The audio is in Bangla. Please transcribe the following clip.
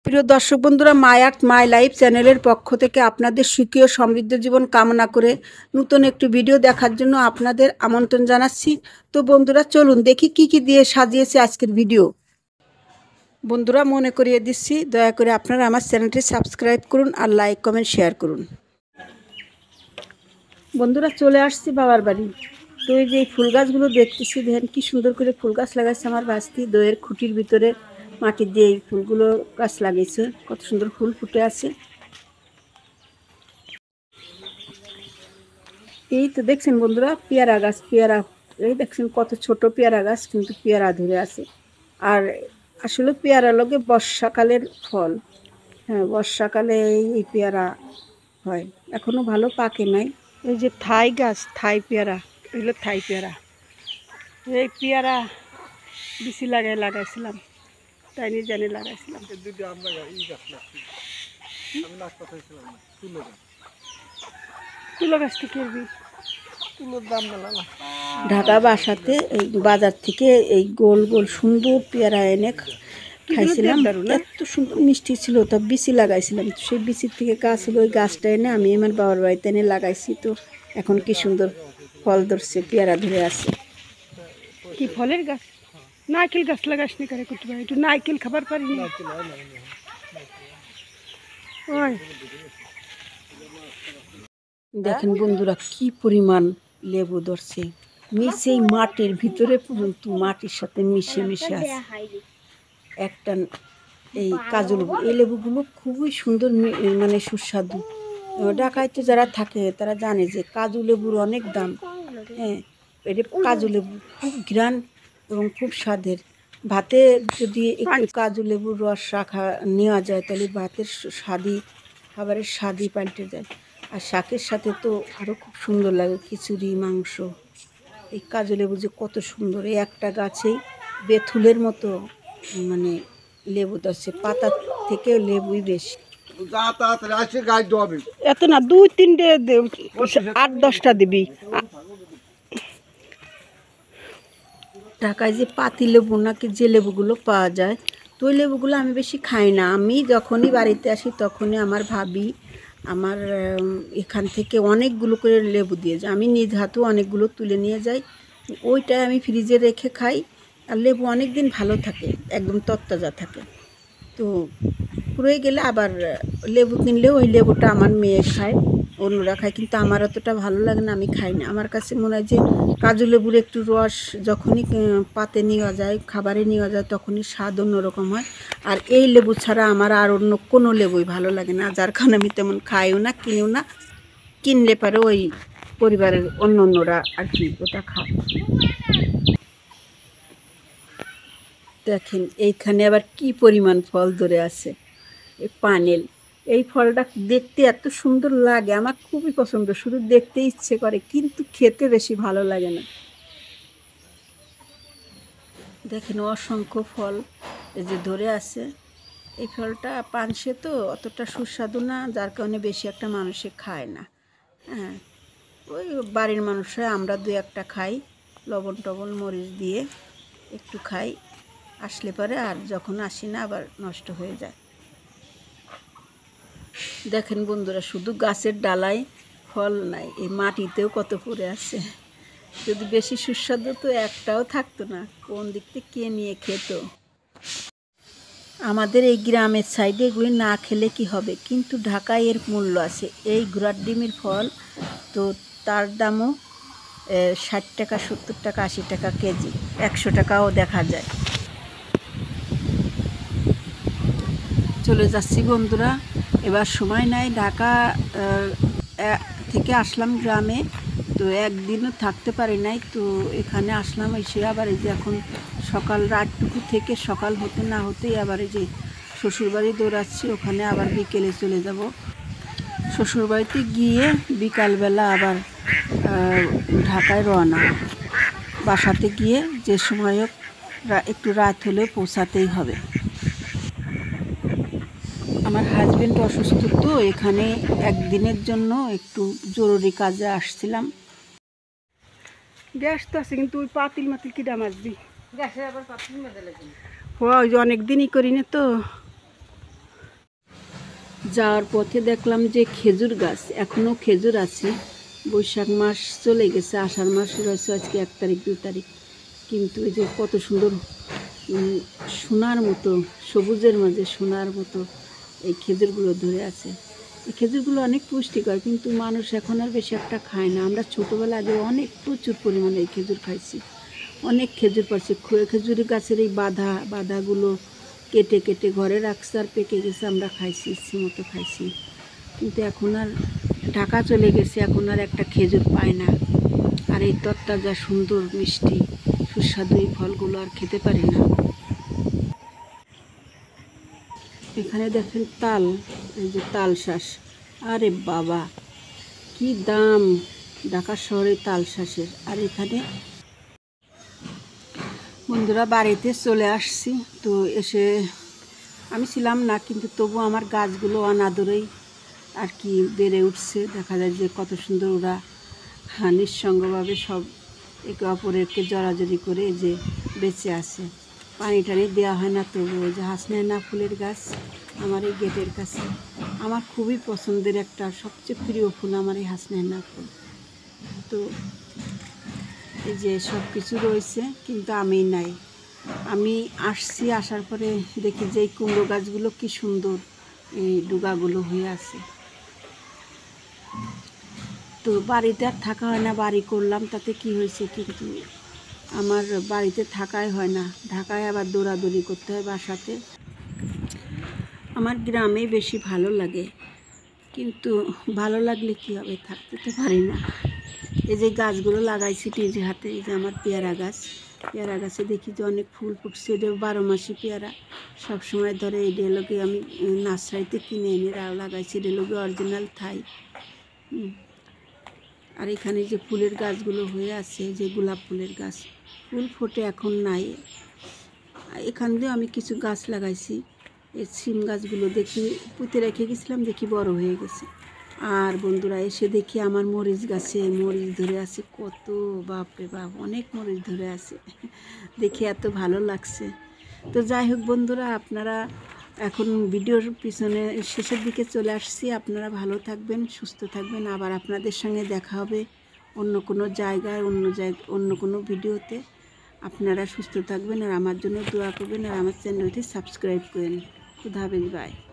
প্রিয় দর্শক বন্ধুরা, মাই আর্ট মাই লাইফ চ্যানেলের পক্ষ থেকে আপনাদের সুখী ও সমৃদ্ধ জীবন কামনা করে নতুন একটি ভিডিও দেখার জন্য আপনাদের আমন্ত্রণ জানাচ্ছি। তো বন্ধুরা, চলুন দেখি কি কি দিয়ে সাজিয়েছে আজকের ভিডিও। বন্ধুরা, মনে করিয়ে দিচ্ছি, দয়া করে আপনারা আমার চ্যানেলটি সাবস্ক্রাইব করুন আর লাইক কমেন্ট শেয়ার করুন। বন্ধুরা, চলে আসছি বাবার বাড়ি। তো এই যে ফুল গাছগুলো দেখতেছি, দেখেন কি সুন্দর করে ফুল গাছ লাগাইছে আমার বাস্তি। দইয়ের খুঁটির ভিতরে মাটি দিয়ে এই ফুলগুলো গাছ লাগিয়েছে, কত সুন্দর ফুল ফুটে আছে। এই তো দেখছেন বন্ধুরা, পেয়ারা গাছ, পেয়ারা, এই দেখছেন কত ছোট পেয়ারা গাছ, কিন্তু পেয়ারা ধরে আছে। আর আসলে পেয়ারা লগে বর্ষাকালের ফল। হ্যাঁ, বর্ষাকালে এই পেয়ারা হয়, এখনো ভালো পাকে নাই। এই যে থাই গাছ, থাই পেয়ারা, এগুলো থাই পেয়ারা। এই পেয়ারা বেশি লাগাইছিলাম, তাই নিয়ে জানি লাগাইছিলাম। তুলো গাছ থেকে তুলোর দাম মেলা। ঢাকা বাসাতে এই বাজার থেকে এই গোল গোল সুন্দর পেয়ারা এনে খাইছিলাম, এত সুন্দর মিষ্টি ছিল। তো বিচি লাগাইছিলাম, সেই বিচির থেকে গাছ হলো, ওই গাছটা এনে আমি আমার বাবার বাড়িতে এনে লাগাইছি। তো এখন কি সুন্দর ফল ধরছে, পেয়ারা ধরে আছে। কি ফলের গাছ? নারকেল গাছ লাগাস নি করে করতে পারি, একটু নারকেল খাবার পারি না। দেখেন বন্ধুরা, কি পরিমাণ লেবু ধরছে, নিচে মাটির ভিতরে পর্যন্ত মাটির সাথে মিশে মিশে আছে একটা এই কাজু লেবু। এই লেবুগুলো খুবই সুন্দর, মানে সুস্বাদু। ঢাকাইতে যারা থাকে তারা জানে যে কাজু লেবুর অনেক দাম। হ্যাঁ, এটা কাজু লেবু খুব ঘ্রাণ এবং খুব স্বাদের। ভাতে যদি একটু কাজু লেবুর রস রাখা নেওয়া যায়, তাহলে ভাতের স্বাদই, খাবারের স্বাদই পাল্টে যায়। আর শাকের সাথে তো আরও খুব সুন্দর লাগে, খিচুড়ি, মাংস। এই কাজু লেবু যে কত সুন্দর, এই একটা গাছেই বেথুলের মতো মানে লেবু ধরছে, পাতা থেকে লেবুই বেশি। এত না, 2-3টে 8-10টা দিবি। ঢাকায় যে পাতি লেবু নাকি যে লেবুগুলো পাওয়া যায়, তো ওই লেবুগুলো আমি বেশি খাই না। আমি যখনই বাড়িতে আসি তখনই আমার ভাবি আমার এখান থেকে অনেকগুলো করে লেবু দিয়ে যায়। আমি নিজ হাতেও অনেকগুলো তুলে নিয়ে যাই, ওইটাই আমি ফ্রিজে রেখে খাই। আর লেবু অনেক দিন ভালো থাকে, একদম তরতাজা থাকে। তো পুরোই গেলে আবার লেবু কিনলেও ওই লেবুটা আমার মেয়ে খায়, অন্যরা খায়, কিন্তু আমার অতটা ভালো লাগে না, আমি খাই না। আমার কাছে মনে হয় যে কাজু লেবুর একটু রস যখনই পাতে নেওয়া যায়, খাবারে নেওয়া যায়, তখনই স্বাদ অন্যরকম হয়। আর এই লেবু ছাড়া আমার আর অন্য কোনো লেবুই ভালো লাগে না, যার কারণে আমি তেমন খাইও না, কিনেও না। কিনলে পারে ওই পরিবারের অন্যরা আর কি ওটা খায়। দেখেন এইখানে আবার কি পরিমাণ ফল ধরে আছে, এই পানেল। এই ফলটা দেখতে এত সুন্দর লাগে, আমার খুবই পছন্দ, শুধু দেখতে ইচ্ছে করে, কিন্তু খেতে বেশি ভালো লাগে না। দেখেন অসংখ্য ফল এই যে ধরে আছে। এই ফলটা পানসে তো অতটা সুস্বাদু না, যার কারণে বেশি একটা মানুষে খায় না। হ্যাঁ, ওই বাড়ির মানুষরা আমরা 2-1টা খাই, লবণ টবণ মরিচ দিয়ে একটু খাই, আসলে পরে, আর যখন আসি না আবার নষ্ট হয়ে যায়। দেখেন বন্ধুরা, শুধু গাছের ডালায় ফল নাই, এই মাটিতেও কত পড়ে আছে। যদি বেশি সুস্বাদু তো একটাও থাকতো না, কোন দিক থেকে কে নিয়ে খেত। আমাদের এই গ্রামের সাইডে এগুলি না খেলে কি হবে, কিন্তু ঢাকায় এর মূল্য আছে। এই ঘোড়ার ডিমের ফল, তো তার দামও 60 টাকা, 70 টাকা, 80 টাকা কেজি, 100 টাকাও দেখা যায়। চলে যাচ্ছি বন্ধুরা, এবার সময় নাই। ঢাকা থেকে আসলাম গ্রামে, তো একদিনও থাকতে পারি নাই। তো এখানে আসলাম, এসে আবার এই যে এখন সকাল, রাতটুকু থেকে সকাল হতে না হতেই আবার এই যে শ্বশুরবাড়ি দৌড়াচ্ছি, ওখানে আবার বিকেলে চলে যাব। শ্বশুরবাড়িতে গিয়ে বিকালবেলা আবার ঢাকায় রওনা। বাসাতে গিয়ে যে সময় হোক একটু রাত হলেও পৌঁছাতেই হবে। আমার হাজবেন্ড অসুস্থ, তো এখানে একদিনের জন্য একটু জরুরি কাজে আসছিলাম। গ্যাস তো আছে, কিন্তু ওই পাতিল মাতিল কিটা মাছবি, গ্যাসে আবার পাতিল মাঝে লাগে। ওই যে অনেক দিনই করি না তো, যাওয়ার পথে দেখলাম যে খেজুর গাছ, এখনও খেজুর আছে। বৈশাখ মাস চলে গেছে, আষাঢ় মাস রয়েছে আজকে 1 তারিখ 2 তারিখ, কিন্তু এই যে কত সুন্দর সোনার মতো, সবুজের মাঝে সোনার মতো এই খেজুরগুলো ধরে আছে। এই খেজুরগুলো অনেক পুষ্টিকর, কিন্তু মানুষ এখন আর বেশি একটা খায় না। আমরা ছোটোবেলা আগে অনেক প্রচুর পরিমাণে এই খেজুর খাইছি, অনেক খেজুর পাচ্ছি। খেজুর গাছের এই বাধাগুলো কেটে কেটে ঘরে রাখছে, আর পেকে গেছে, আমরা খাইছি, ইচ্ছে মতো খাইছি। কিন্তু এখন আর ঢাকা চলে গেছে, এখন আর একটা খেজুর পায় না। আর এই তরতাজা সুন্দর মিষ্টি সুস্বাদু এই ফলগুলো আর খেতে পারি না। এখানে দেখেন তাল, এই যে তাল শাঁস, আরে বাবা কি দাম ঢাকা শহরে তাল শাঁসের। আর এখানে বন্ধুরা বাড়িতে চলে আসছি, তো এসে আমি ছিলাম না, কিন্তু তবু আমার গাছগুলো অনাদরেই আর কি বেড়ে উঠছে। দেখা যায় যে কত সুন্দর ওরা নিঃসঙ্গভাবে সব একে অপরকে জড়াজড়ি করে যে বেঁচে আছে। পানি টানি দেওয়া হয় না, তবুও যে হাসনাইনা ফুলের গাছ আমার এই গেটের কাছে, আমার খুবই পছন্দের একটা সবচেয়ে প্রিয় ফুল আমার এই হাসনাইনা ফুল। তো এই যে সব কিছু রয়েছে, কিন্তু আমি নাই। আমি আসছি, আসার পরে দেখি যে এই কুমড়ো গাছগুলো কি সুন্দর এই ডুগাগুলো হয়ে আছে। তো বাড়িতে আর থাকা হয় না, বাড়ি করলাম তাতে কি হয়েছে, কিন্তু আমার বাড়িতে থাকাই হয় না, ঢাকায় আবার দৌড়াদৌড়ি করতে হয় বাসাতে। আমার গ্রামে বেশি ভালো লাগে, কিন্তু ভালো লাগলে কী হবে, থাকতে তো পারি না। এই যে গাছগুলো লাগাইছি নিজে হাতে, এই যে আমার পেয়ারা গাছে দেখি যে অনেক ফুল ফুটছে। এটা 12 মাসি পেয়ারা, সবসময় ধরে এই ডেলোকে আমি নার্সারিতে কিনে এনে লাগাইছি, ডেলোকে অরিজিনাল থাই। আর এখানে যে ফুলের গাছগুলো হয়ে আছে, যে গোলাপ ফুলের গাছ, ফুল ফোটে এখন নাই। এখান দিয়ে আমি কিছু গাছ লাগাইছি, এই সিম গাছগুলো দেখি পুঁতে রেখে গেছিলাম, দেখি বড় হয়ে গেছে। আর বন্ধুরা এসে দেখি আমার মরিচ গাছে মরিচ ধরে আছে কত, বাপরে বাপ, অনেক মরিচ ধরে আছে, দেখে এত ভালো লাগছে। তো যাই হোক বন্ধুরা, আপনারা এখন ভিডিওর পিছনে শেষের দিকে চলে আসছি। আপনারা ভালো থাকবেন, সুস্থ থাকবেন। আবার আপনাদের সঙ্গে দেখা হবে অন্য কোনো জায়গায়, অন্য কোনো ভিডিওতে। আপনারা সুস্থ থাকবেন, আর আমার জন্য দোয়া করবেন, আর আমার চ্যানেলটি সাবস্ক্রাইব করেন। খুদা হাফেজ, বাই।